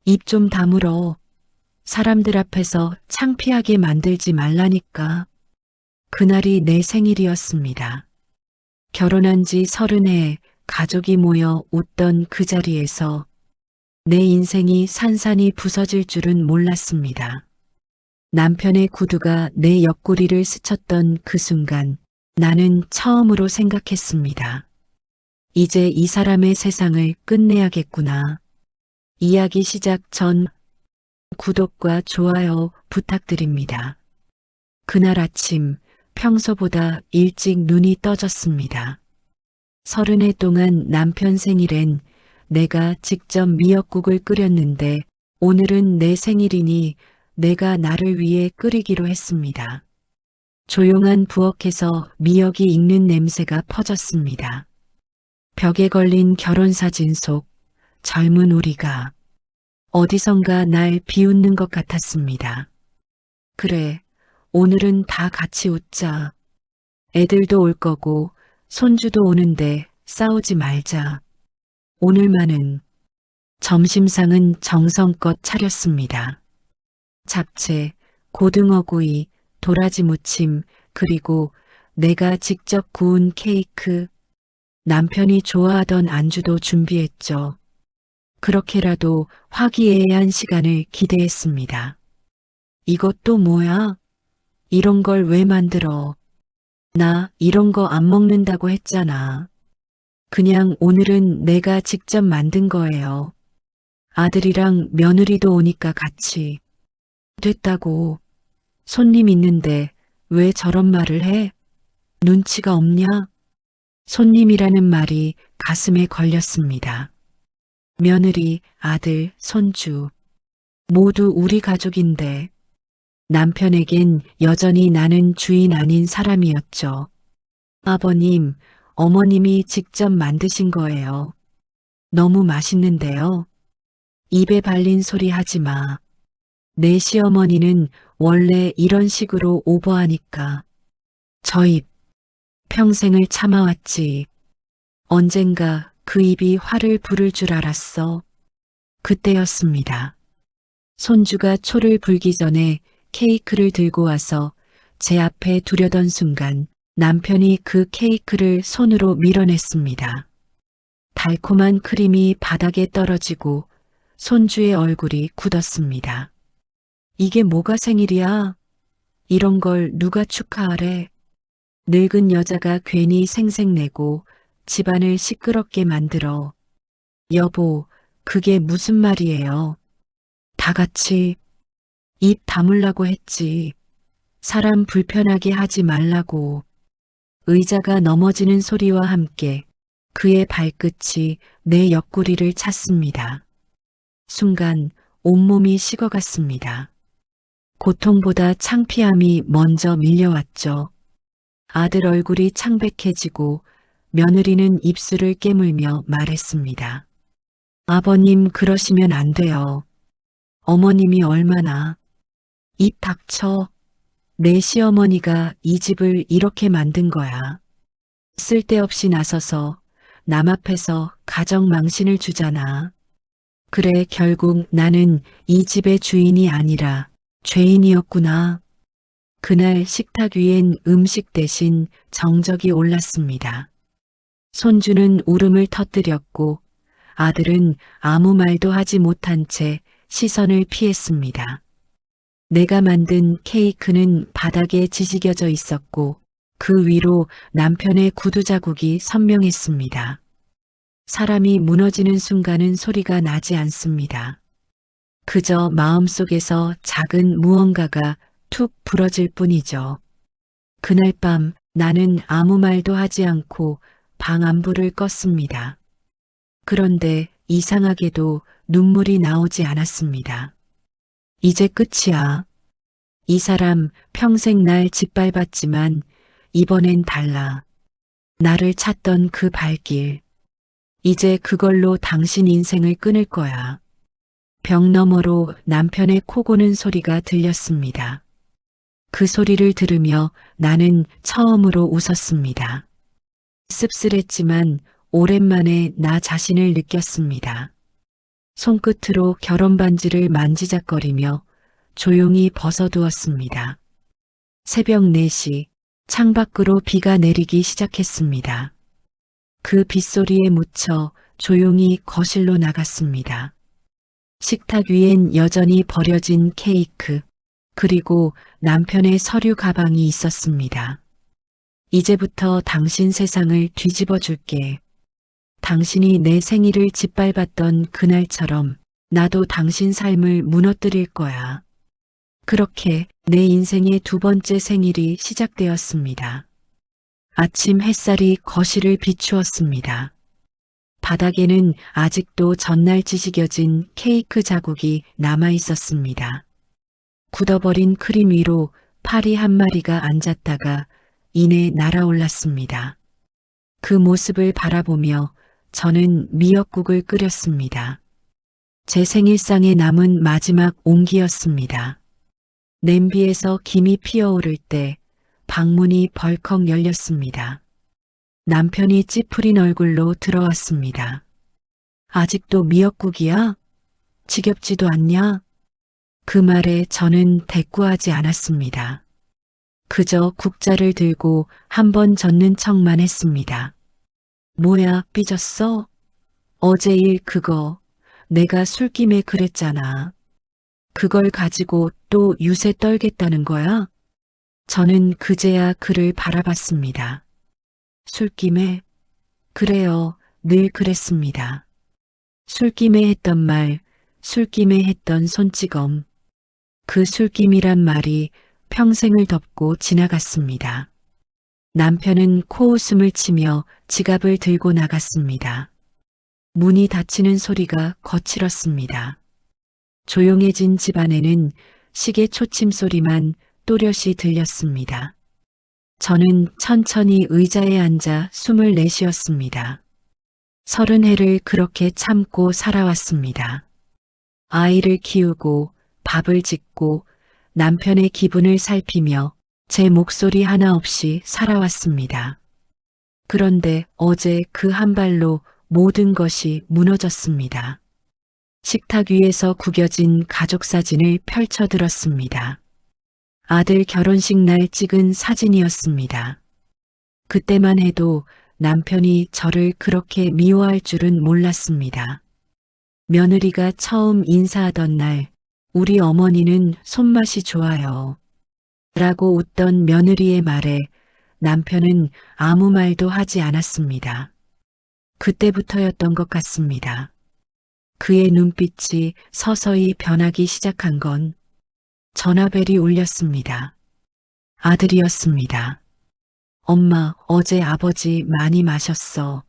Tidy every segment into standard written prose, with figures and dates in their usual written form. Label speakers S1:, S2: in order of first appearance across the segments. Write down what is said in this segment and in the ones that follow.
S1: 입 좀 다물어. 사람들 앞에서 창피하게 만들지 말라니까. 그날이 내 생일이었습니다. 결혼한 지 30해 가족이 모여 웃던 그 자리에서 내 인생이 산산이 부서질 줄은 몰랐습니다. 남편의 구두가 내 옆구리를 스쳤던 그 순간 나는 처음으로 생각했습니다. 이제 이 사람의 세상을 끝내야겠구나. 이야기 시작 전 구독과 좋아요 부탁드립니다. 그날 아침 평소보다 일찍 눈이 떠졌습니다. 30해 동안 남편 생일엔 내가 직접 미역국을 끓였는데 오늘은 내 생일이니 내가 나를 위해 끓이기로 했습니다. 조용한 부엌에서 미역이 익는 냄새가 퍼졌습니다. 벽에 걸린 결혼사진 속 젊은 우리가 어디선가 날 비웃는 것 같았습니다. 그래, 오늘은 다 같이 웃자. 애들도 올 거고 손주도 오는데 싸우지 말자. 오늘만은 점심상은 정성껏 차렸습니다. 잡채, 고등어구이, 도라지 무침, 그리고 내가 직접 구운 케이크, 남편이 좋아하던 안주도 준비했죠. 그렇게라도 화기애애한 시간을 기대했습니다. 이것 또 뭐야? 이런 걸 왜 만들어? 나 이런 거 안 먹는다고 했잖아. 그냥 오늘은 내가 직접 만든 거예요. 아들이랑 며느리도 오니까 같이. 됐다고. 손님 있는데 왜 저런 말을 해? 눈치가 없냐? 손님이라는 말이 가슴에 걸렸습니다. 며느리, 아들, 손주. 모두 우리 가족인데 남편에겐 여전히 나는 주인 아닌 사람이었죠. 아버님, 어머님이 직접 만드신 거예요. 너무 맛있는데요. 입에 발린 소리 하지 마. 내 시어머니는 원래 이런 식으로 오버하니까. 저 입, 평생을 참아왔지. 언젠가 그 입이 화를 부를 줄 알았어. 그때였습니다. 손주가 초를 불기 전에 케이크를 들고 와서 제 앞에 두려던 순간 남편이 그 케이크를 손으로 밀어냈습니다. 달콤한 크림이 바닥에 떨어지고 손주의 얼굴이 굳었습니다. 이게 뭐가 생일이야? 이런 걸 누가 축하하래? 늙은 여자가 괜히 생색내고 집안을 시끄럽게 만들어. 여보, 그게 무슨 말이에요? 다 같이 입 다물라고 했지. 사람 불편하게 하지 말라고. 의자가 넘어지는 소리와 함께 그의 발끝이 내 옆구리를 찼습니다. 순간 온몸이 식어갔습니다. 고통보다 창피함이 먼저 밀려왔죠. 아들 얼굴이 창백해지고 며느리는 입술을 깨물며 말했습니다. 아버님 그러시면 안 돼요. 어머님이 얼마나. 입 닥쳐. 내 시어머니가 이 집을 이렇게 만든 거야. 쓸데없이 나서서 남 앞에서 가정 망신을 주잖아. 그래 결국 나는 이 집의 주인이 아니라 죄인이었구나. 그날 식탁 위엔 음식 대신 정적이 올랐습니다. 손주는 울음을 터뜨렸고 아들은 아무 말도 하지 못한 채 시선을 피했습니다. 내가 만든 케이크는 바닥에 지지겨져 있었고 그 위로 남편의 구두 자국이 선명했습니다. 사람이 무너지는 순간은 소리가 나지 않습니다. 그저 마음속에서 작은 무언가가 툭 부러질 뿐이죠. 그날 밤 나는 아무 말도 하지 않고 방 안불을 껐습니다. 그런데 이상하게도 눈물이 나오지 않았습니다. 이제 끝이야. 이 사람 평생 날 짓밟았지만 이번엔 달라. 나를 찾던 그 발길. 이제 그걸로 당신 인생을 끊을 거야. 벽 너머로 남편의 코 고는 소리가 들렸습니다. 그 소리를 들으며 나는 처음으로 웃었습니다. 씁쓸했지만 오랜만에 나 자신을 느꼈습니다. 손끝으로 결혼 반지를 만지작거리며 조용히 벗어두었습니다. 새벽 4시 창밖으로 비가 내리기 시작했습니다. 그 빗소리에 묻혀 조용히 거실로 나갔습니다. 식탁 위엔 여전히 버려진 케이크, 그리고 남편의 서류 가방이 있었습니다. 이제부터 당신 세상을 뒤집어 줄게. 당신이 내 생일을 짓밟았던 그날처럼 나도 당신 삶을 무너뜨릴 거야. 그렇게 내 인생의 2번째 생일이 시작되었습니다. 아침 햇살이 거실을 비추었습니다. 바닥에는 아직도 전날 지식여진 케이크 자국이 남아 있었습니다. 굳어버린 크림 위로 파리 한 마리가 앉았다가 이내 날아올랐습니다. 그 모습을 바라보며 저는 미역국을 끓였습니다. 제 생일상에 남은 마지막 온기였습니다. 냄비에서 김이 피어오를 때 방문이 벌컥 열렸습니다. 남편이 찌푸린 얼굴로 들어왔습니다. 아직도 미역국이야? 지겹지도 않냐? 그 말에 저는 대꾸하지 않았습니다. 그저 국자를 들고 한 번 젓는 척만 했습니다. 뭐야, 삐졌어? 어제 일 그거 내가 술김에 그랬잖아. 그걸 가지고 또 유세 떨겠다는 거야? 저는 그제야 그를 바라봤습니다. 술김에? 그래요, 늘 그랬습니다. 술김에 했던 말, 술김에 했던 손찌검. 그 술김이란 말이 평생을 덮고 지나갔습니다. 남편은 코웃음을 치며 지갑을 들고 나갔습니다. 문이 닫히는 소리가 거칠었습니다. 조용해진 집안에는 시계 초침 소리만 또렷이 들렸습니다. 저는 천천히 의자에 앉아 숨을 내쉬었습니다. 30해를 그렇게 참고 살아왔습니다. 아이를 키우고 밥을 짓고 남편의 기분을 살피며 제 목소리 하나 없이 살아왔습니다. 그런데 어제 그 한 발로 모든 것이 무너졌습니다. 식탁 위에서 구겨진 가족 사진을 펼쳐들었습니다. 아들 결혼식 날 찍은 사진이었습니다. 그때만 해도 남편이 저를 그렇게 미워할 줄은 몰랐습니다. 며느리가 처음 인사하던 날, 우리 어머니는 손맛이 좋아요. 라고 웃던 며느리의 말에 남편은 아무 말도 하지 않았습니다. 그때부터였던 것 같습니다. 그의 눈빛이 서서히 변하기 시작한 건 전화벨이 울렸습니다. 아들이었습니다. 엄마, 어제 아버지 많이 마셨어.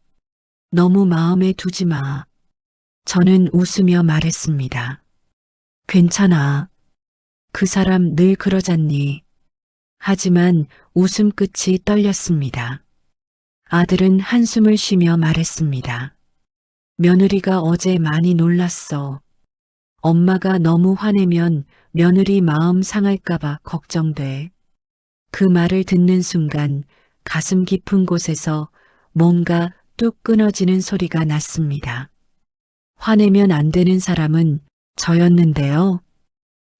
S1: 너무 마음에 두지 마. 저는 웃으며 말했습니다. 괜찮아. 그 사람 늘 그러잖니. 하지만 웃음 끝이 떨렸습니다. 아들은 한숨을 쉬며 말했습니다. 며느리가 어제 많이 놀랐어. 엄마가 너무 화내면 며느리 마음 상할까봐 걱정돼. 그 말을 듣는 순간 가슴 깊은 곳에서 뭔가 뚝 끊어지는 소리가 났습니다. 화내면 안 되는 사람은 저였는데요.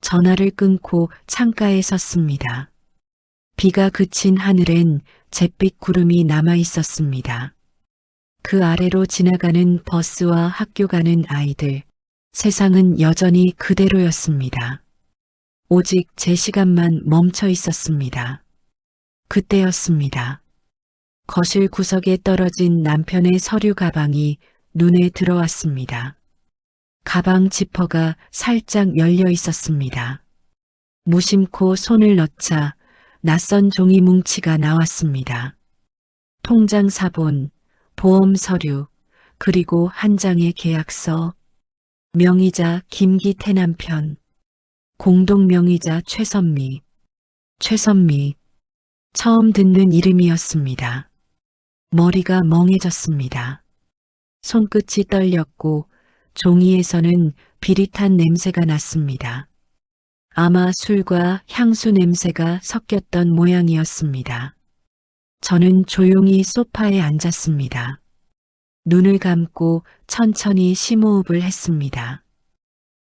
S1: 전화를 끊고 창가에 섰습니다. 비가 그친 하늘엔 잿빛 구름이 남아 있었습니다. 그 아래로 지나가는 버스와 학교 가는 아이들, 세상은 여전히 그대로였습니다. 오직 제 시간만 멈춰 있었습니다. 그때였습니다. 거실 구석에 떨어진 남편의 서류 가방이 눈에 들어왔습니다. 가방 지퍼가 살짝 열려 있었습니다. 무심코 손을 넣자 낯선 종이 뭉치가 나왔습니다. 통장 사본, 보험 서류, 그리고 한 장의 계약서, 명의자 김기태 남편, 공동 명의자 최선미. 처음 듣는 이름이었습니다. 머리가 멍해졌습니다. 손끝이 떨렸고 종이에서는 비릿한 냄새가 났습니다. 아마 술과 향수 냄새가 섞였던 모양이었습니다. 저는 조용히 소파에 앉았습니다. 눈을 감고 천천히 심호흡을 했습니다.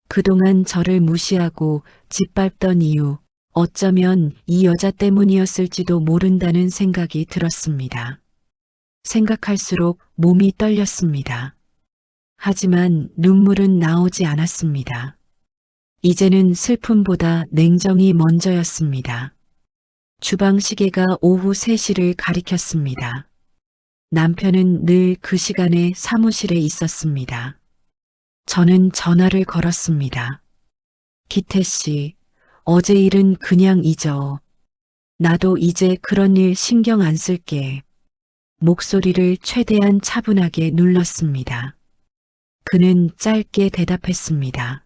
S1: 그동안 저를 무시하고 짓밟던 이유, 어쩌면 이 여자 때문이었을지도 모른다는 생각이 들었습니다. 생각할수록 몸이 떨렸습니다. 하지만 눈물은 나오지 않았습니다. 이제는 슬픔보다 냉정이 먼저였습니다. 주방 시계가 오후 3시를 가리켰습니다. 남편은 늘 그 시간에 사무실에 있었습니다. 저는 전화를 걸었습니다. 기태 씨, 어제 일은 그냥 잊어. 나도 이제 그런 일 신경 안 쓸게. 목소리를 최대한 차분하게 눌렀습니다. 그는 짧게 대답했습니다.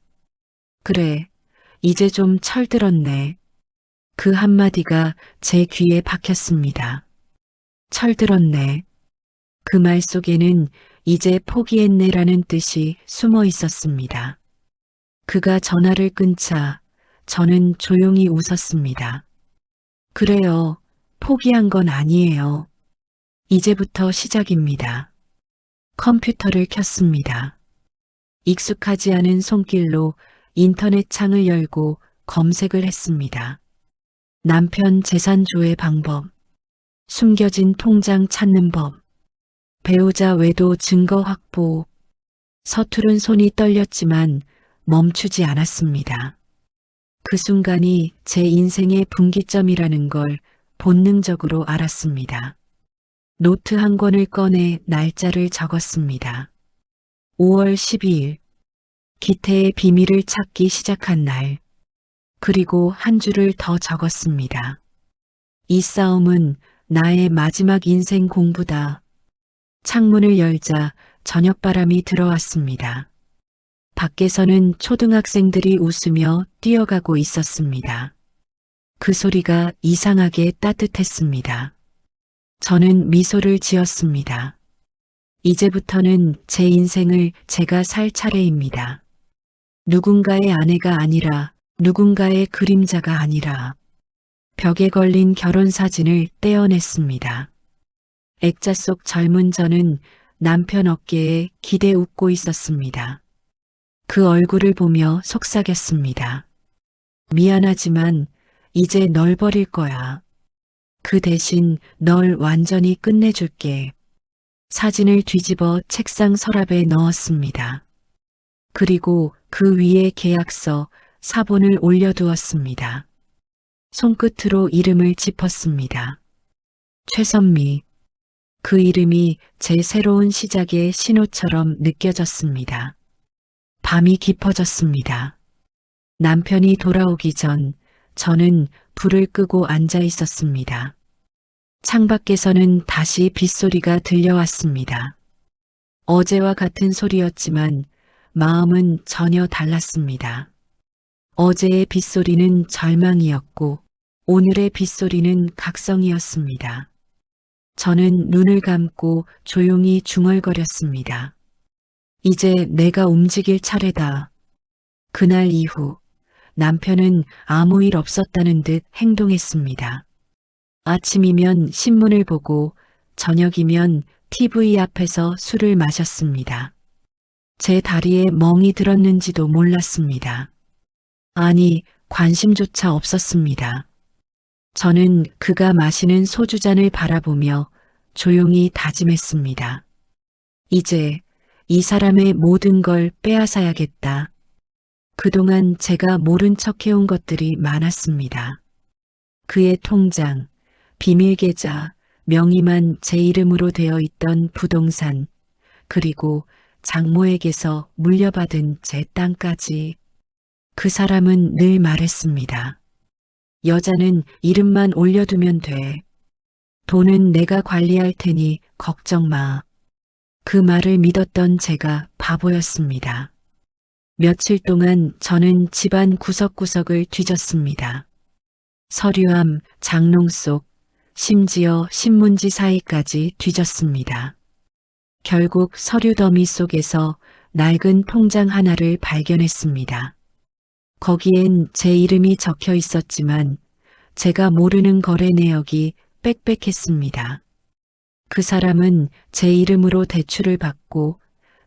S1: 그래, 이제 좀 철들었네. 그 한마디가 제 귀에 박혔습니다. 철들었네. 그 말 속에는 이제 포기했네라는 뜻이 숨어 있었습니다. 그가 전화를 끊자 저는 조용히 웃었습니다. 그래요, 포기한 건 아니에요. 이제부터 시작입니다. 컴퓨터를 켰습니다. 익숙하지 않은 손길로 인터넷 창을 열고 검색을 했습니다. 남편 재산 조회 방법, 숨겨진 통장 찾는 법, 배우자 외도 증거 확보. 서투른 손이 떨렸지만 멈추지 않았습니다. 그 순간이 제 인생의 분기점이라는 걸 본능적으로 알았습니다. 노트 한 권을 꺼내 날짜를 적었습니다. 5월 12일, 기태의 비밀을 찾기 시작한 날. 그리고 한 줄을 더 적었습니다. 이 싸움은 나의 마지막 인생 공부다. 창문을 열자 저녁바람이 들어왔습니다. 밖에서는 초등학생들이 웃으며 뛰어가고 있었습니다. 그 소리가 이상하게 따뜻했습니다. 저는 미소를 지었습니다. 이제부터는 제 인생을 제가 살 차례입니다. 누군가의 아내가 아니라, 누군가의 그림자가 아니라. 벽에 걸린 결혼사진을 떼어냈습니다. 액자 속 젊은 저는 남편 어깨에 기대 웃고 있었습니다. 그 얼굴을 보며 속삭였습니다. 미안하지만 이제 널 버릴 거야. 그 대신 널 완전히 끝내줄게. 사진을 뒤집어 책상 서랍에 넣었습니다. 그리고 그 위에 계약서, 사본을 올려두었습니다. 손끝으로 이름을 짚었습니다. 최선미. 그 이름이 제 새로운 시작의 신호처럼 느껴졌습니다. 밤이 깊어졌습니다. 남편이 돌아오기 전 저는 불을 끄고 앉아 있었습니다. 창밖에서는 다시 빗소리가 들려왔습니다. 어제와 같은 소리였지만 마음은 전혀 달랐습니다. 어제의 빗소리는 절망이었고 오늘의 빗소리는 각성이었습니다. 저는 눈을 감고 조용히 중얼거렸습니다. 이제 내가 움직일 차례다. 그날 이후 남편은 아무 일 없었다는 듯 행동했습니다. 아침이면 신문을 보고 저녁이면 TV 앞에서 술을 마셨습니다. 제 다리에 멍이 들었는지도 몰랐습니다. 아니, 관심조차 없었습니다. 저는 그가 마시는 소주잔을 바라보며 조용히 다짐했습니다. 이제 이 사람의 모든 걸 빼앗아야겠다. 그동안 제가 모른 척 해온 것들이 많았습니다. 그의 통장, 비밀 계좌, 명의만 제 이름으로 되어 있던 부동산, 그리고 장모에게서 물려받은 제 땅까지. 그 사람은 늘 말했습니다. 여자는 이름만 올려두면 돼. 돈은 내가 관리할 테니 걱정 마. 그 말을 믿었던 제가 바보였습니다. 며칠 동안 저는 집안 구석구석을 뒤졌습니다. 서류함, 장롱 속, 심지어 신문지 사이까지 뒤졌습니다. 결국 서류 더미 속에서 낡은 통장 하나를 발견했습니다. 거기엔 제 이름이 적혀 있었지만 제가 모르는 거래 내역이 빽빽했습니다. 그 사람은 제 이름으로 대출을 받고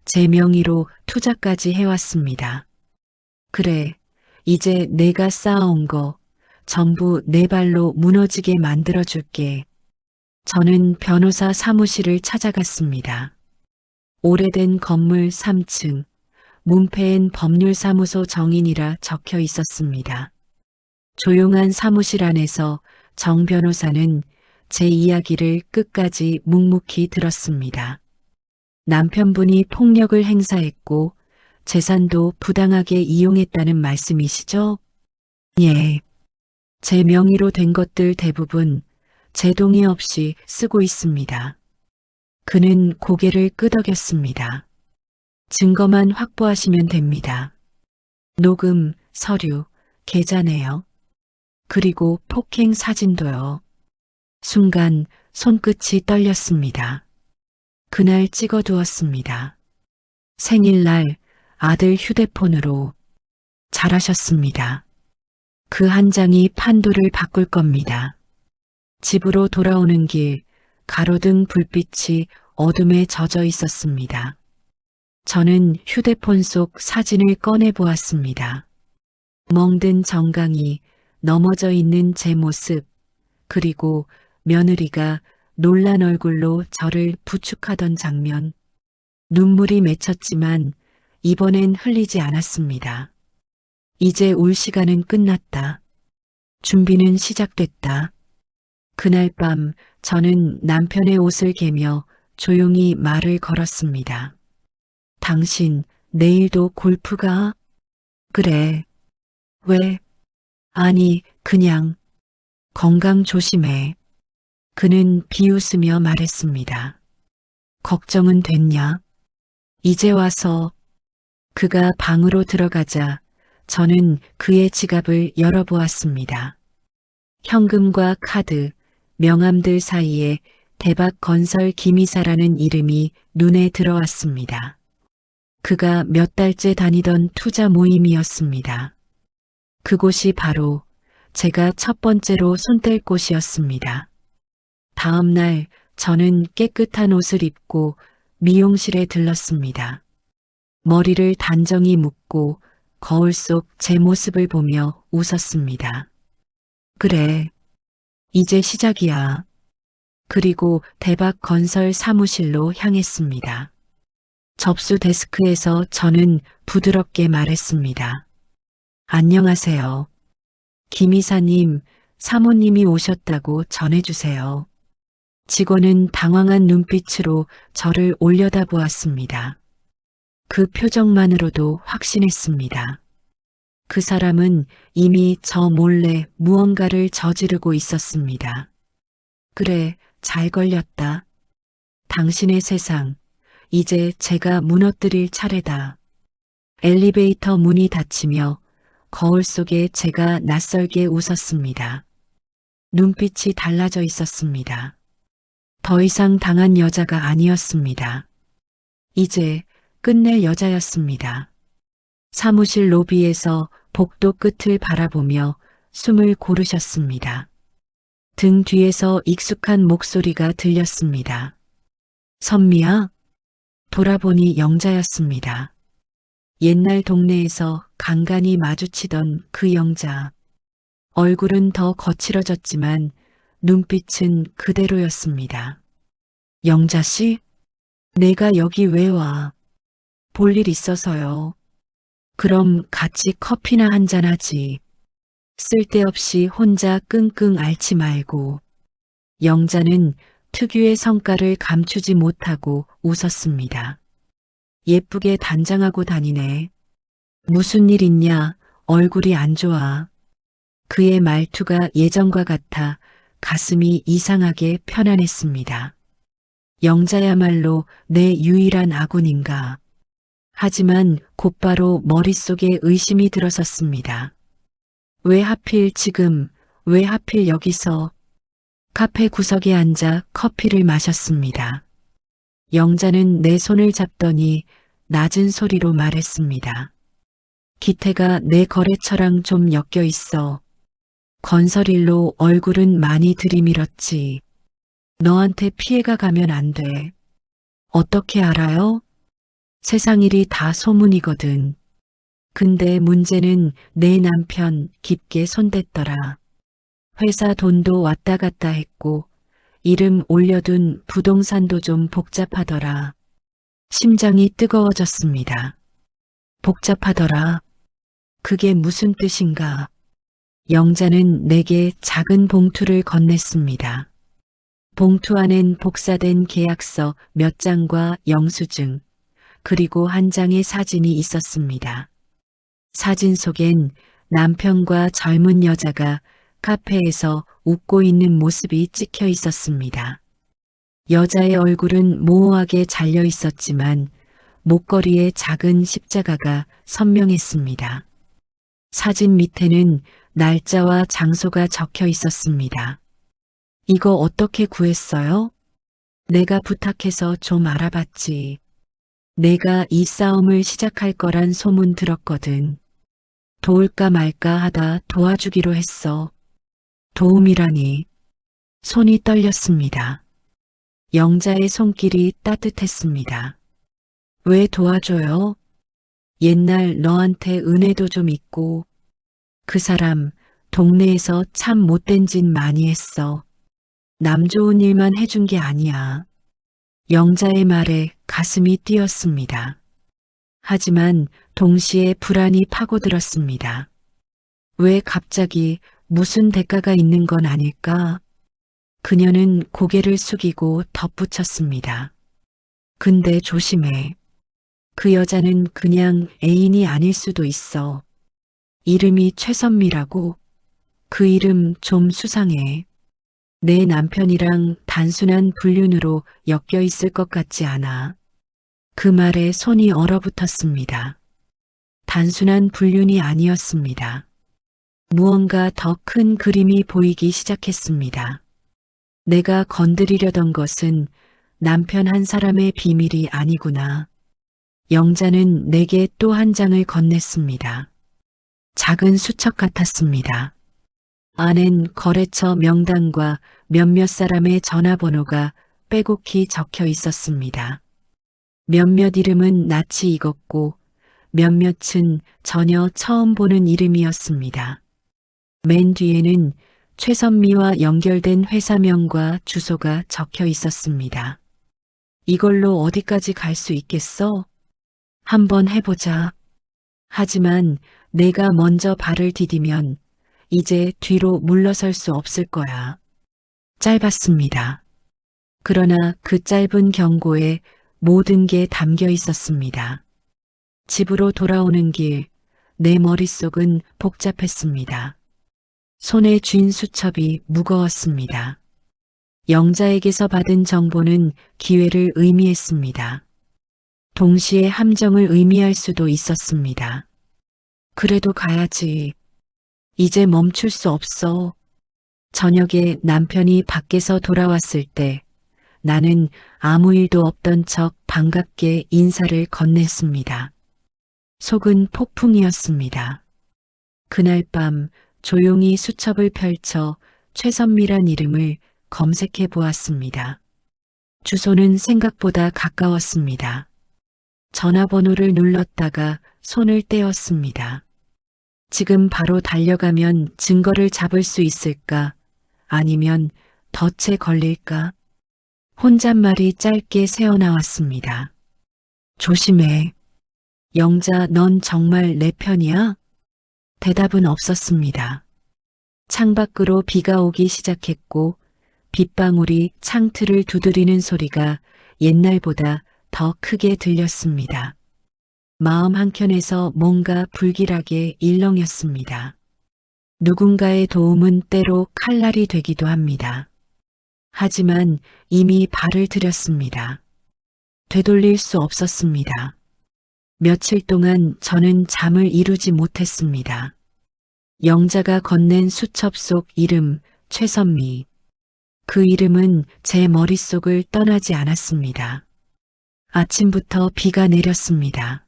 S1: 제 명의로 투자까지 해왔습니다. 그래, 이제 내가 쌓아온 거 전부 내 발로 무너지게 만들어줄게. 저는 변호사 사무실을 찾아갔습니다. 오래된 건물 3층, 문패엔 법률사무소 정인이라 적혀 있었습니다. 조용한 사무실 안에서 정 변호사는 제 이야기를 끝까지 묵묵히 들었습니다. 남편분이 폭력을 행사했고 재산도 부당하게 이용했다는 말씀이시죠? 예. 제 명의로 된 것들 대부분 제 동의 없이 쓰고 있습니다. 그는 고개를 끄덕였습니다. 증거만 확보하시면 됩니다. 녹음, 서류, 계좌네요. 그리고 폭행 사진도요. 순간 손끝이 떨렸습니다. 그날 찍어두었습니다. 생일날 아들 휴대폰으로. 잘하셨습니다. 그 한 장이 판도를 바꿀 겁니다. 집으로 돌아오는 길, 가로등 불빛이 어둠에 젖어 있었습니다. 저는 휴대폰 속 사진을 꺼내 보았습니다. 멍든 정강이, 넘어져 있는 제 모습, 그리고 며느리가 놀란 얼굴로 저를 부축하던 장면. 눈물이 맺혔지만 이번엔 흘리지 않았습니다. 이제 울 시간은 끝났다. 준비는 시작됐다. 그날 밤 저는 남편의 옷을 개며 조용히 말을 걸었습니다. 당신 내일도 골프 가? 그래. 왜? 아니, 그냥. 건강 조심해. 그는 비웃으며 말했습니다. 걱정은 됐냐? 이제 와서. 그가 방으로 들어가자 저는 그의 지갑을 열어보았습니다. 현금과 카드, 명함들 사이에 대박건설 김이사라는 이름이 눈에 들어왔습니다. 그가 몇 달째 다니던 투자 모임이었습니다. 그곳이 바로 제가 첫 번째로 손댈 곳이었습니다. 다음 날 저는 깨끗한 옷을 입고 미용실에 들렀습니다. 머리를 단정히 묶고 거울 속 제 모습을 보며 웃었습니다. 그래, 이제 시작이야. 그리고 대박건설 사무실로 향했습니다. 접수 데스크에서 저는 부드럽게 말했습니다. 안녕하세요. 김 이사님, 사모님이 오셨다고 전해주세요. 직원은 당황한 눈빛으로 저를 올려다보았습니다. 그 표정만으로도 확신했습니다. 그 사람은 이미 저 몰래 무언가를 저지르고 있었습니다. 그래, 잘 걸렸다. 당신의 세상, 이제 제가 무너뜨릴 차례다. 엘리베이터 문이 닫히며 거울 속에 제가 낯설게 웃었습니다. 눈빛이 달라져 있었습니다. 더 이상 당한 여자가 아니었습니다. 이제 끝낼 여자였습니다. 사무실 로비에서 복도 끝을 바라보며 숨을 고르셨습니다. 등 뒤에서 익숙한 목소리가 들렸습니다. 선미야? 돌아보니 영자였습니다. 옛날 동네에서 간간히 마주치던 그 영자. 얼굴은 더 거칠어졌지만 눈빛은 그대로였습니다. 영자 씨? 내가 여기 왜 와? 볼 일 있어서요. 그럼 같이 커피나 한잔 하지. 쓸데없이 혼자 끙끙 앓지 말고. 영자는 특유의 성깔을 감추지 못하고 웃었습니다. 예쁘게 단장하고 다니네. 무슨 일 있냐? 얼굴이 안 좋아. 그의 말투가 예전과 같아 가슴이 이상하게 편안했습니다. 영자야말로 내 유일한 아군인가. 하지만 곧바로 머릿속에 의심이 들어섰습니다. 왜 하필 지금, 왜 하필 여기서? 카페 구석에 앉아 커피를 마셨습니다. 영자는 내 손을 잡더니 낮은 소리로 말했습니다. 기태가 내 거래처랑 좀 엮여 있어. 건설일로 얼굴은 많이 들이밀었지. 너한테 피해가 가면 안 돼. 어떻게 알아요? 세상 일이 다 소문이거든. 근데 문제는 내 남편 깊게 손댔더라. 회사 돈도 왔다 갔다 했고, 이름 올려둔 부동산도 좀 복잡하더라. 심장이 뜨거워졌습니다. 복잡하더라. 그게 무슨 뜻인가? 영자는 내게 작은 봉투를 건넸습니다. 봉투 안엔 복사된 계약서 몇 장과 영수증, 그리고 한 장의 사진이 있었습니다. 사진 속엔 남편과 젊은 여자가 카페에서 웃고 있는 모습이 찍혀 있었습니다. 여자의 얼굴은 모호하게 잘려 있었지만 목걸이에 작은 십자가가 선명했습니다. 사진 밑에는 날짜와 장소가 적혀 있었습니다. 이거 어떻게 구했어요? 내가 부탁해서 좀 알아봤지. 내가 이 싸움을 시작할 거란 소문 들었거든. 도울까 말까 하다 도와주기로 했어. 도움이라니. 손이 떨렸습니다. 영자의 손길이 따뜻했습니다. 왜 도와줘요? 옛날 너한테 은혜도 좀 있고, 그 사람 동네에서 참 못된 짓 많이 했어. 남 좋은 일만 해준 게 아니야. 영자의 말에 가슴이 뛰었습니다. 하지만 동시에 불안이 파고들었습니다. 왜 갑자기 무슨 대가가 있는 건 아닐까? 그녀는 고개를 숙이고 덧붙였습니다. 근데 조심해. 그 여자는 그냥 애인이 아닐 수도 있어. 이름이 최선미라고? 그 이름 좀 수상해. 내 남편이랑 단순한 불륜으로 엮여 있을 것 같지 않아. 그 말에 손이 얼어붙었습니다. 단순한 불륜이 아니었습니다. 무언가 더 큰 그림이 보이기 시작했습니다. 내가 건드리려던 것은 남편 한 사람의 비밀이 아니구나. 영자는 내게 또 한 장을 건넸습니다. 작은 수첩 같았습니다. 안엔 거래처 명단과 몇몇 사람의 전화번호가 빼곡히 적혀 있었습니다. 몇몇 이름은 낯이 익었고 몇몇은 전혀 처음 보는 이름이었습니다. 맨 뒤에는 최선미와 연결된 회사명과 주소가 적혀 있었습니다. 이걸로 어디까지 갈 수 있겠어? 한번 해보자. 하지만 내가 먼저 발을 디디면 이제 뒤로 물러설 수 없을 거야. 짧았습니다. 그러나 그 짧은 경고에 모든 게 담겨 있었습니다. 집으로 돌아오는 길, 내 머릿속은 복잡했습니다. 손에 쥔 수첩이 무거웠습니다. 영자에게서 받은 정보는 기회를 의미했습니다. 동시에 함정을 의미할 수도 있었습니다. 그래도 가야지. 이제 멈출 수 없어. 저녁에 남편이 밖에서 돌아왔을 때 나는 아무 일도 없던 척 반갑게 인사를 건넸습니다. 속은 폭풍이었습니다. 그날 밤 조용히 수첩을 펼쳐 최선미란 이름을 검색해 보았습니다. 주소는 생각보다 가까웠습니다. 전화번호를 눌렀다가 손을 떼었습니다. 지금 바로 달려가면 증거를 잡을 수 있을까? 아니면 덫에 걸릴까? 혼잣말이 짧게 새어나왔습니다. 조심해. 영자, 넌 정말 내 편이야? 대답은 없었습니다. 창밖으로 비가 오기 시작했고 빗방울이 창틀을 두드리는 소리가 옛날보다 더 크게 들렸습니다. 마음 한켠에서 뭔가 불길하게 일렁였습니다. 누군가의 도움은 때로 칼날이 되기도 합니다. 하지만 이미 발을 들였습니다. 되돌릴 수 없었습니다. 며칠 동안 저는 잠을 이루지 못했습니다. 영자가 건넨 수첩 속 이름 최선미. 그 이름은 제 머릿속을 떠나지 않았습니다. 아침부터 비가 내렸습니다.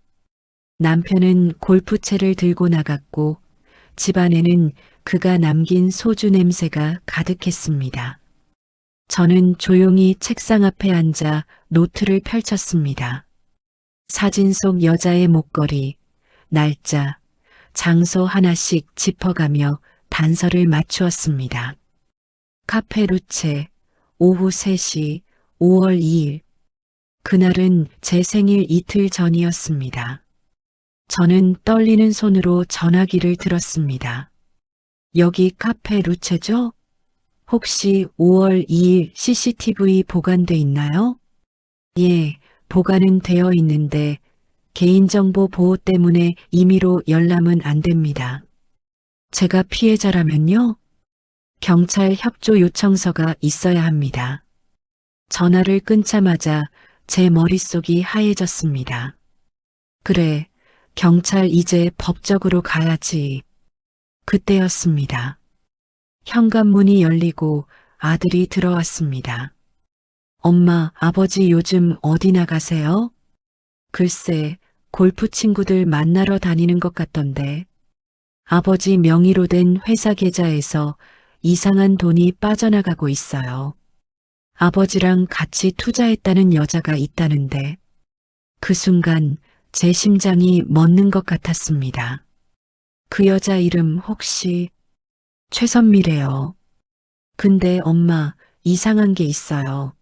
S1: 남편은 골프채를 들고 나갔고 집안에는 그가 남긴 소주 냄새가 가득했습니다. 저는 조용히 책상 앞에 앉아 노트를 펼쳤습니다. 사진 속 여자의 목걸이, 날짜, 장소 하나씩 짚어가며 단서를 맞추었습니다. 카페 루체, 오후 3시, 5월 2일. 그날은 제 생일 이틀 전이었습니다. 저는 떨리는 손으로 전화기를 들었습니다. 여기 카페 루체죠? 혹시 5월 2일 CCTV 보관돼 있나요? 예, 보관은 되어 있는데 개인정보 보호 때문에 임의로 열람은 안 됩니다. 제가 피해자라면요? 경찰 협조 요청서가 있어야 합니다. 전화를 끊자마자 제 머릿속이 하얘졌습니다. 그래, 경찰 이제 법적으로 가야지. 그때였습니다. 현관문이 열리고 아들이 들어왔습니다. 엄마, 아버지 요즘 어디 나가세요? 글쎄, 골프 친구들 만나러 다니는 것 같던데. 아버지 명의로 된 회사 계좌에서 이상한 돈이 빠져나가고 있어요. 아버지랑 같이 투자했다는 여자가 있다는데. 그 순간 제 심장이 멎는 것 같았습니다. 그 여자 이름 혹시 최선미래요. 근데 엄마, 이상한 게 있어요.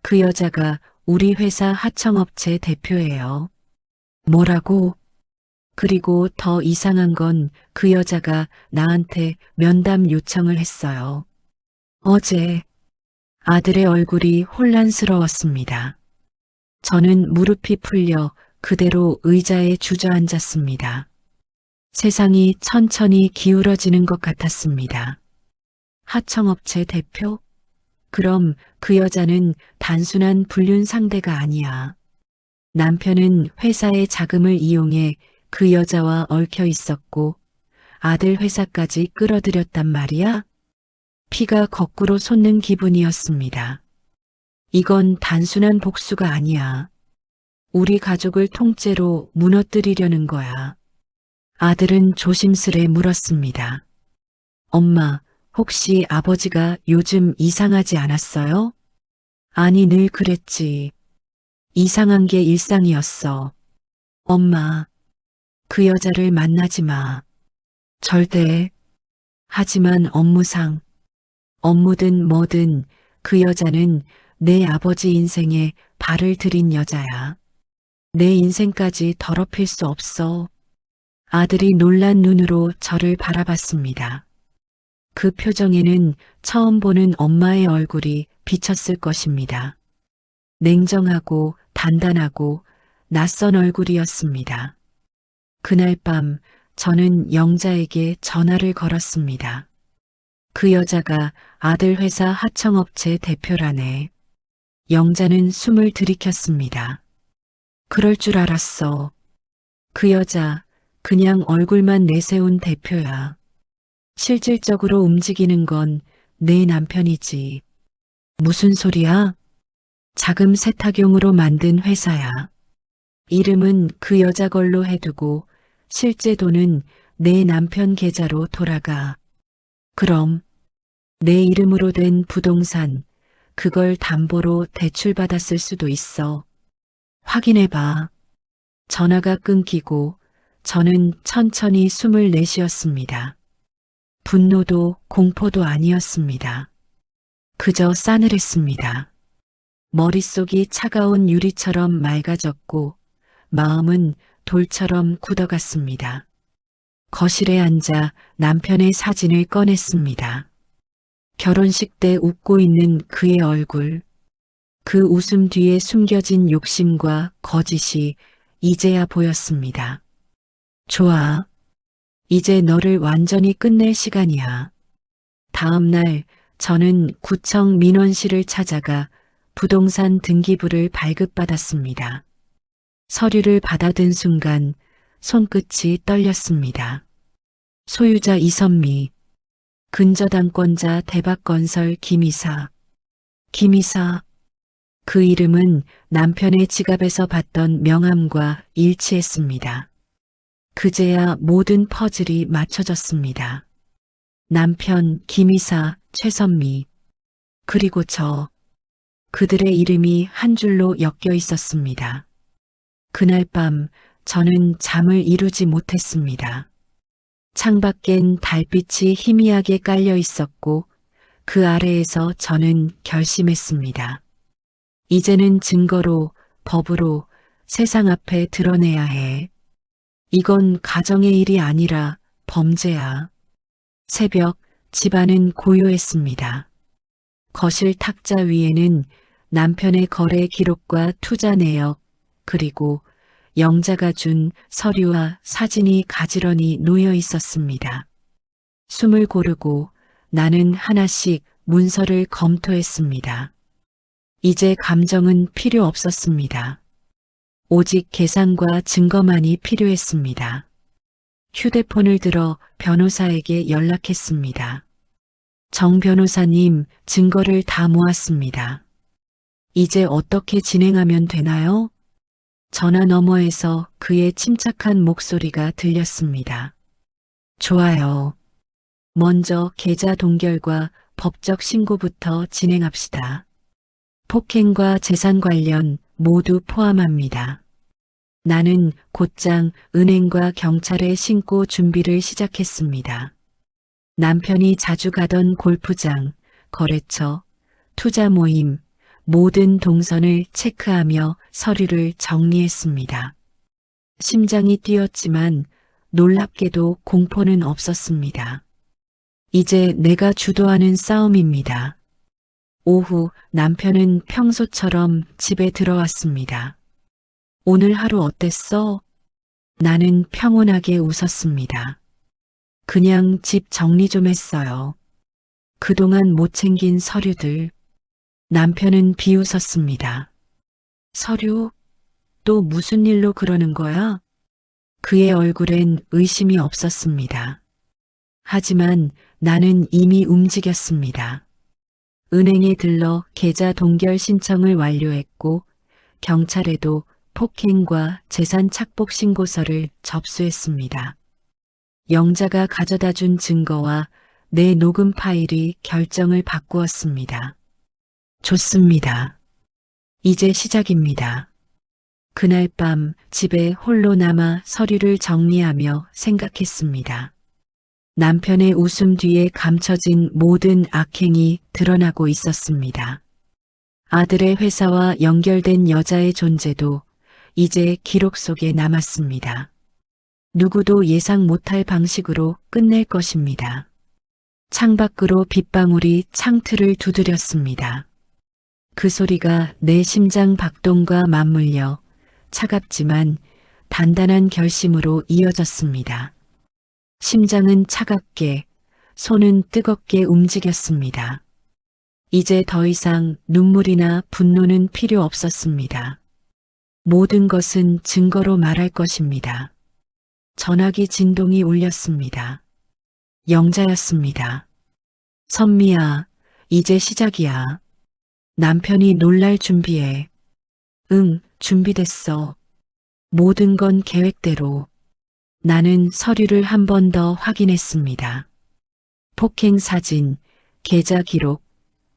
S1: 그 여자가 우리 회사 하청업체 대표예요. 뭐라고? 그리고 더 이상한 건 그 여자가 나한테 면담 요청을 했어요. 어제 아들의 얼굴이 혼란스러웠습니다. 저는 무릎이 풀려 그대로 의자에 주저앉았습니다. 세상이 천천히 기울어지는 것 같았습니다. 하청업체 대표? 그럼 그 여자는 단순한 불륜 상대가 아니야. 남편은 회사의 자금을 이용해 그 여자와 얽혀 있었고 아들 회사까지 끌어들였단 말이야? 피가 거꾸로 솟는 기분이었습니다. 이건 단순한 복수가 아니야. 우리 가족을 통째로 무너뜨리려는 거야. 아들은 조심스레 물었습니다. 엄마, 혹시 아버지가 요즘 이상하지 않았어요? 아니, 늘 그랬지. 이상한 게 일상이었어. 엄마, 그 여자를 만나지 마. 절대. 하지만 업무상, 업무든 뭐든 그 여자는 내 아버지 인생에 발을 들인 여자야. 내 인생까지 더럽힐 수 없어. 아들이 놀란 눈으로 저를 바라봤습니다. 그 표정에는 처음 보는 엄마의 얼굴이 비쳤을 것입니다. 냉정하고 단단하고 낯선 얼굴이었습니다. 그날 밤 저는 영자에게 전화를 걸었습니다. 그 여자가 아들 회사 하청업체 대표라네. 영자는 숨을 들이켰습니다. 그럴 줄 알았어. 그 여자 그냥 얼굴만 내세운 대표야. 실질적으로 움직이는 건 내 남편이지. 무슨 소리야? 자금 세탁용으로 만든 회사야. 이름은 그 여자 걸로 해두고 실제 돈은 내 남편 계좌로 돌아가. 그럼 내 이름으로 된 부동산, 그걸 담보로 대출받았을 수도 있어. 확인해봐. 전화가 끊기고 저는 천천히 숨을 내쉬었습니다. 분노도 공포도 아니었습니다. 그저 싸늘했습니다. 머릿속이 차가운 유리처럼 맑아졌고 마음은 돌처럼 굳어갔습니다. 거실에 앉아 남편의 사진을 꺼냈습니다. 결혼식 때 웃고 있는 그의 얼굴, 그 웃음 뒤에 숨겨진 욕심과 거짓이 이제야 보였습니다. 좋아. 이제 너를 완전히 끝낼 시간이야. 다음 날 저는 구청 민원실을 찾아가 부동산 등기부를 발급받았습니다. 서류를 받아든 순간 손끝이 떨렸습니다. 소유자 이선미, 근저당권자 대박건설 김이사. 김이사. 그 이름은 남편의 지갑에서 봤던 명함과 일치했습니다. 그제야 모든 퍼즐이 맞춰졌습니다. 남편 김이사 최선미. 그리고 그들의 이름이 한 줄로 엮여 있었습니다. 그날 밤 저는 잠을 이루지 못했습니다. 창밖엔 달빛이 희미하게 깔려 있었고 그 아래에서 저는 결심했습니다. 이제는 증거로, 법으로 세상 앞에 드러내야 해. 이건 가정의 일이 아니라 범죄야. 새벽 집안은 고요했습니다. 거실 탁자 위에는 남편의 거래 기록과 투자 내역, 그리고 영자가 준 서류와 사진이 가지런히 놓여 있었습니다. 숨을 고르고 나는 하나씩 문서를 검토했습니다. 이제 감정은 필요 없었습니다. 오직 계산과 증거만이 필요했습니다. 휴대폰을 들어 변호사에게 연락했습니다. 정 변호사님, 증거를 다 모았습니다. 이제 어떻게 진행하면 되나요? 전화 너머에서 그의 침착한 목소리가 들렸습니다. 좋아요. 먼저 계좌 동결과 법적 신고부터 진행합시다. 폭행과 재산 관련 모두 포함합니다. 나는 곧장 은행과 경찰에 신고 준비를 시작했습니다. 남편이 자주 가던 골프장, 거래처, 투자 모임, 모든 동선을 체크하며 서류를 정리했습니다. 심장이 뛰었지만 놀랍게도 공포는 없었습니다. 이제 내가 주도하는 싸움입니다. 오후 남편은 평소처럼 집에 들어왔습니다. 오늘 하루 어땠어? 나는 평온하게 웃었습니다. 그냥 집 정리 좀 했어요. 그동안 못 챙긴 서류들. 남편은 비웃었습니다. 서류? 또 무슨 일로 그러는 거야? 그의 얼굴엔 의심이 없었습니다. 하지만 나는 이미 움직였습니다. 은행에 들러 계좌 동결 신청을 완료했고 경찰에도 폭행과 재산 착복 신고서를 접수했습니다. 영자가 가져다 준 증거와 내 녹음 파일이 결정을 바꾸었습니다. 좋습니다. 이제 시작입니다. 그날 밤 집에 홀로 남아 서류를 정리하며 생각했습니다. 남편의 웃음 뒤에 감춰진 모든 악행이 드러나고 있었습니다. 아들의 회사와 연결된 여자의 존재도 이제 기록 속에 남았습니다. 누구도 예상 못할 방식으로 끝낼 것입니다. 창밖으로 빗방울이 창틀을 두드렸습니다. 그 소리가 내 심장 박동과 맞물려 차갑지만 단단한 결심으로 이어졌습니다. 심장은 차갑게, 손은 뜨겁게 움직였습니다. 이제 더 이상 눈물이나 분노는 필요 없었습니다. 모든 것은 증거로 말할 것입니다. 전화기 진동이 울렸습니다. 영자였습니다. 선미야, 이제 시작이야. 남편이 놀랄 준비해. 응, 준비됐어. 모든 건 계획대로. 나는 서류를 한 번 더 확인했습니다. 폭행 사진, 계좌 기록,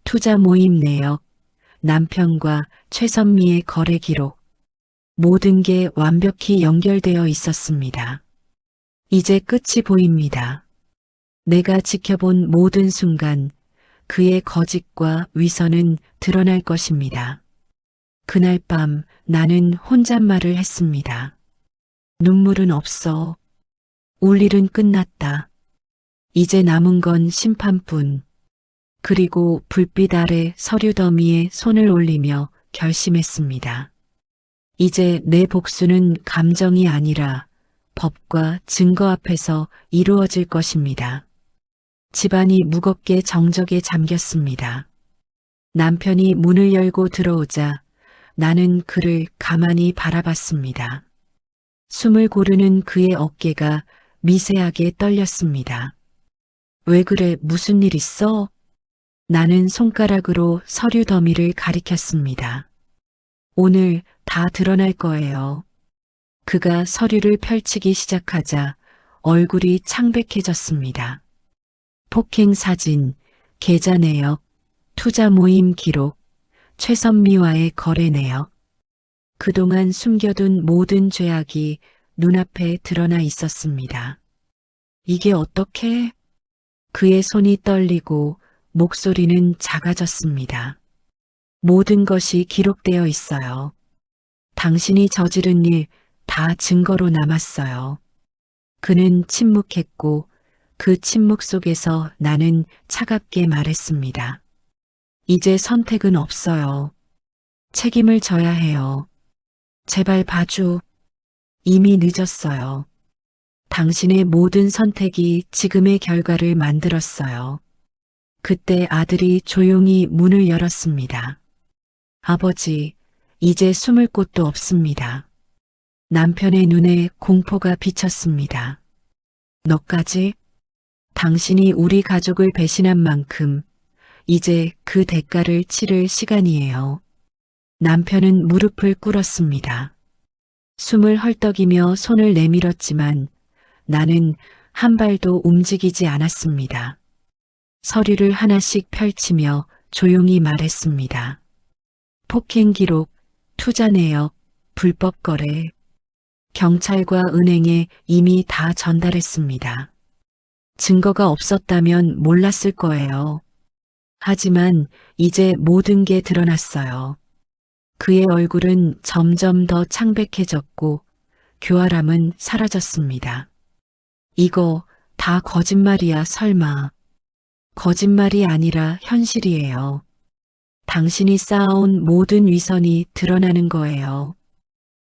S1: 투자 모임 내역, 남편과 최선미의 거래 기록. 모든 게 완벽히 연결되어 있었습니다. 이제 끝이 보입니다. 내가 지켜본 모든 순간 그의 거짓과 위선은 드러날 것입니다. 그날 밤 나는 혼잣말을 했습니다. 눈물은 없어. 울 일은 끝났다. 이제 남은 건 심판뿐. 그리고 불빛 아래 서류 더미에 손을 올리며 결심했습니다. 이제 내 복수는 감정이 아니라 법과 증거 앞에서 이루어질 것입니다. 집안이 무겁게 정적에 잠겼습니다. 남편이 문을 열고 들어오자 나는 그를 가만히 바라봤습니다. 숨을 고르는 그의 어깨가 미세하게 떨렸습니다. 왜 그래, 무슨 일 있어? 나는 손가락으로 서류 더미를 가리켰습니다. 오늘 다 드러날 거예요. 그가 서류를 펼치기 시작하자 얼굴이 창백해졌습니다. 폭행 사진, 계좌 내역, 투자 모임 기록, 최선미와의 거래 내역. 그동안 숨겨둔 모든 죄악이 눈앞에 드러나 있었습니다. 이게 어떻게? 그의 손이 떨리고 목소리는 작아졌습니다. 모든 것이 기록되어 있어요. 당신이 저지른 일 다 증거로 남았어요. 그는 침묵했고 그 침묵 속에서 나는 차갑게 말했습니다. 이제 선택은 없어요. 책임을 져야 해요. 제발 봐줘. 이미 늦었어요. 당신의 모든 선택이 지금의 결과를 만들었어요. 그때 아들이 조용히 문을 열었습니다. 아버지, 이제 숨을 곳도 없습니다. 남편의 눈에 공포가 비쳤습니다. 너까지? 당신이 우리 가족을 배신한 만큼 이제 그 대가를 치를 시간이에요. 남편은 무릎을 꿇었습니다. 숨을 헐떡이며 손을 내밀었지만 나는 한 발도 움직이지 않았습니다. 서류를 하나씩 펼치며 조용히 말했습니다. 폭행 기록, 투자 내역, 불법 거래. 경찰과 은행에 이미 다 전달했습니다. 증거가 없었다면 몰랐을 거예요. 하지만 이제 모든 게 드러났어요. 그의 얼굴은 점점 더 창백해졌고 교활함은 사라졌습니다. 이거 다 거짓말이야, 설마. 거짓말이 아니라 현실이에요. 당신이 쌓아온 모든 위선이 드러나는 거예요.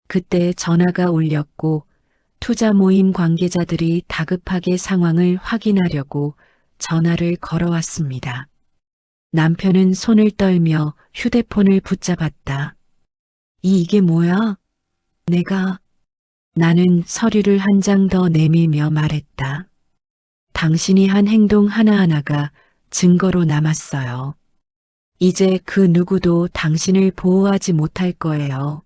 S1: 그때 전화가 울렸고 투자 모임 관계자들이 다급하게 상황을 확인하려고 전화를 걸어왔습니다. 남편은 손을 떨며 휴대폰을 붙잡았다. 이게 뭐야? 나는 서류를 한 장 더 내밀며 말했다. 당신이 한 행동 하나하나가 증거로 남았어요. 이제 그 누구도 당신을 보호하지 못할 거예요.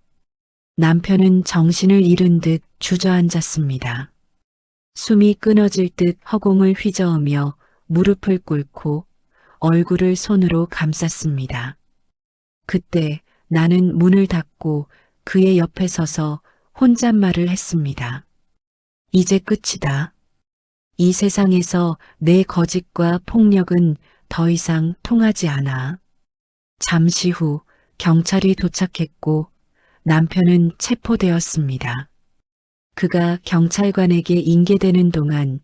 S1: 남편은 정신을 잃은 듯 주저앉았습니다. 숨이 끊어질 듯 허공을 휘저으며 무릎을 꿇고 얼굴을 손으로 감쌌습니다. 그때 나는 문을 닫고 그의 옆에 서서 혼잣말을 했습니다. 이제 끝이다. 이 세상에서 내 거짓과 폭력은 더 이상 통하지 않아. 잠시 후 경찰이 도착했고 남편은 체포되었습니다. 그가 경찰관에게 인계되는 동안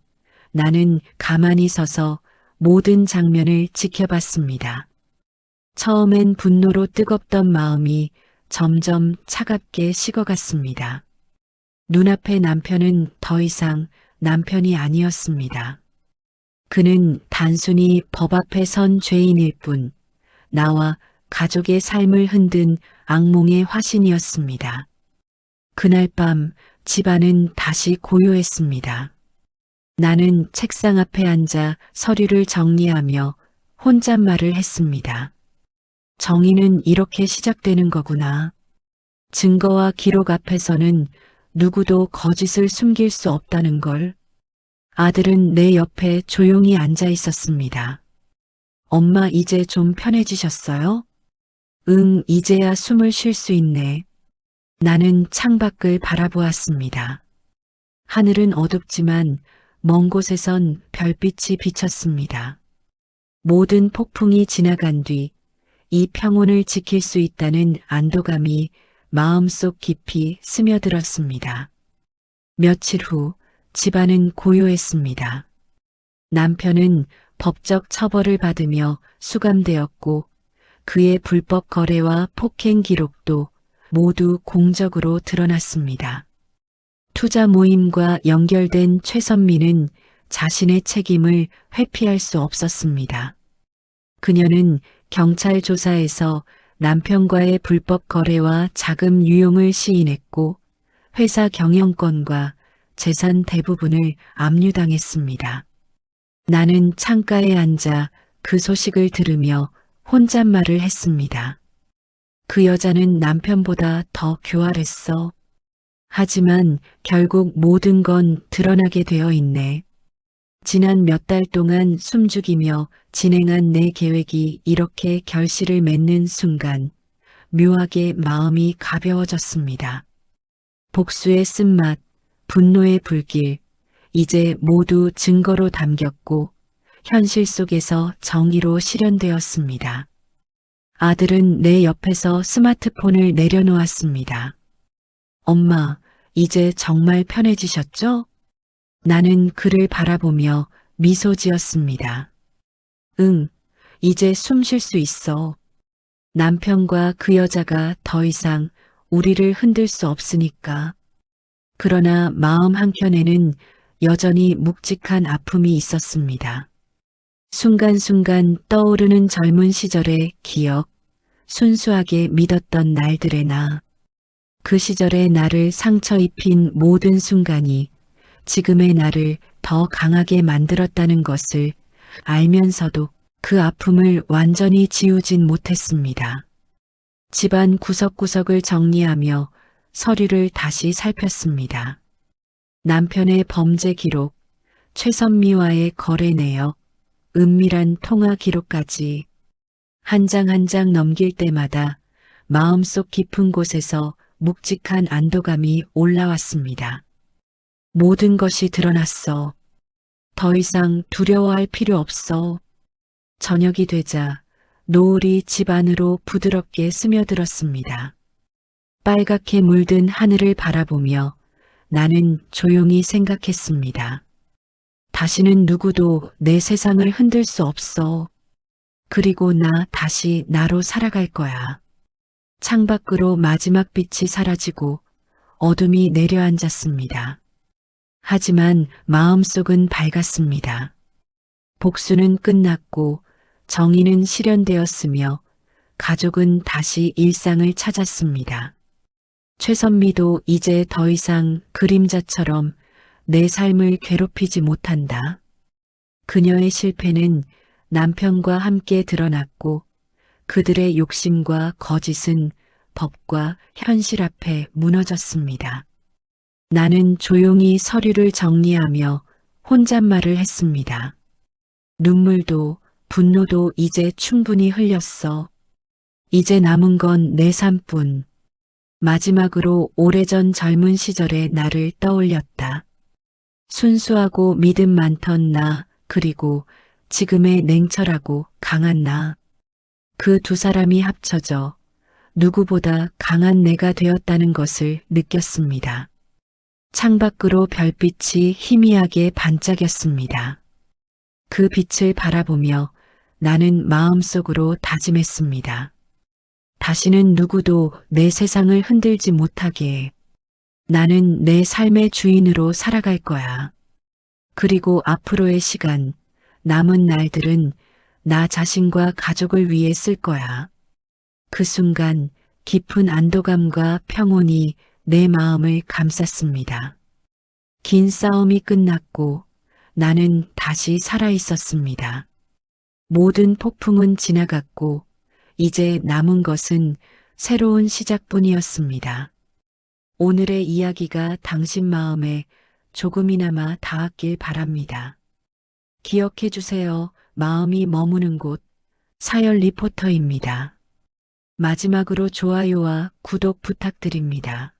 S1: 나는 가만히 서서 모든 장면을 지켜봤습니다. 처음엔 분노로 뜨겁던 마음이 점점 차갑게 식어갔습니다. 눈앞의 남편은 더 이상 남편이 아니었습니다. 그는 단순히 법 앞에 선 죄인일 뿐 나와 가족의 삶을 흔든 악몽의 화신이었습니다. 그날 밤 집안은 다시 고요했습니다. 나는 책상 앞에 앉아 서류를 정리하며 혼잣말을 했습니다. 정의는 이렇게 시작되는 거구나. 증거와 기록 앞에서는 누구도 거짓을 숨길 수 없다는 걸. 아들은 내 옆에 조용히 앉아 있었습니다. 엄마 이제 좀 편해지셨어요? 응, 이제야 숨을 쉴 수 있네. 나는 창밖을 바라보았습니다. 하늘은 어둡지만 먼 곳에선 별빛이 비쳤습니다. 모든 폭풍이 지나간 뒤 이 평온을 지킬 수 있다는 안도감이 마음속 깊이 스며들었습니다. 며칠 후 집안은 고요했습니다. 남편은 법적 처벌을 받으며 수감되었고 그의 불법 거래와 폭행 기록도 모두 공적으로 드러났습니다. 투자 모임과 연결된 최선미는 자신의 책임을 회피할 수 없었습니다. 그녀는 경찰 조사에서 남편과의 불법 거래와 자금 유용을 시인했고 회사 경영권과 재산 대부분을 압류당했습니다. 나는 창가에 앉아 그 소식을 들으며 혼잣말을 했습니다. 그 여자는 남편보다 더 교활했어. 하지만 결국 모든 건 드러나게 되어 있네. 지난 몇 달 동안 숨죽이며 진행한 내 계획이 이렇게 결실을 맺는 순간 묘하게 마음이 가벼워졌습니다. 복수의 쓴맛, 분노의 불길, 이제 모두 증거로 담겼고 현실 속에서 정의로 실현되었습니다. 아들은 내 옆에서 스마트폰을 내려놓았습니다. 엄마, 이제 정말 편해지셨죠? 나는 그를 바라보며 미소 지었습니다. 응, 이제 숨 쉴 수 있어. 남편과 그 여자가 더 이상 우리를 흔들 수 없으니까. 그러나 마음 한켠에는 여전히 묵직한 아픔이 있었습니다. 순간순간 떠오르는 젊은 시절의 기억, 순수하게 믿었던 날들의 나. 그 시절의 나를 상처 입힌 모든 순간이 지금의 나를 더 강하게 만들었다는 것을 알면서도 그 아픔을 완전히 지우진 못했습니다. 집안 구석구석을 정리하며 서류를 다시 살폈습니다. 남편의 범죄 기록, 최선미와의 거래 내역, 은밀한 통화 기록까지 한 장 한 장 넘길 때마다 마음속 깊은 곳에서 묵직한 안도감이 올라왔습니다. 모든 것이 드러났어. 더 이상 두려워할 필요 없어. 저녁이 되자 노을이 집 안으로 부드럽게 스며들었습니다. 빨갛게 물든 하늘을 바라보며 나는 조용히 생각했습니다. 다시는 누구도 내 세상을 흔들 수 없어. 그리고 나 다시 나로 살아갈 거야. 창밖으로 마지막 빛이 사라지고 어둠이 내려앉았습니다. 하지만 마음속은 밝았습니다. 복수는 끝났고 정의는 실현되었으며 가족은 다시 일상을 찾았습니다. 최선미도 이제 더 이상 그림자처럼 내 삶을 괴롭히지 못한다. 그녀의 실패는 남편과 함께 드러났고 그들의 욕심과 거짓은 법과 현실 앞에 무너졌습니다. 나는 조용히 서류를 정리하며 혼잣말을 했습니다. 눈물도 분노도 이제 충분히 흘렸어. 이제 남은 건 내 삶뿐. 마지막으로 오래전 젊은 시절의 나를 떠올렸다. 순수하고 믿음 많던 나, 그리고 지금의 냉철하고 강한 나. 그 두 사람이 합쳐져 누구보다 강한 내가 되었다는 것을 느꼈습니다. 창밖으로 별빛이 희미하게 반짝였습니다. 그 빛을 바라보며 나는 마음속으로 다짐했습니다. 다시는 누구도 내 세상을 흔들지 못하게. 나는 내 삶의 주인으로 살아갈 거야. 그리고 앞으로의 시간, 남은 날들은 나 자신과 가족을 위해 쓸 거야. 그 순간 깊은 안도감과 평온이 내 마음을 감쌌습니다. 긴 싸움이 끝났고 나는 다시 살아 있었습니다. 모든 폭풍은 지나갔고 이제 남은 것은 새로운 시작뿐이었습니다. 오늘의 이야기가 당신 마음에 조금이나마 닿았길 바랍니다. 기억해 주세요. 마음이 머무는 곳, 사연 리포터입니다. 마지막으로 좋아요와 구독 부탁드립니다.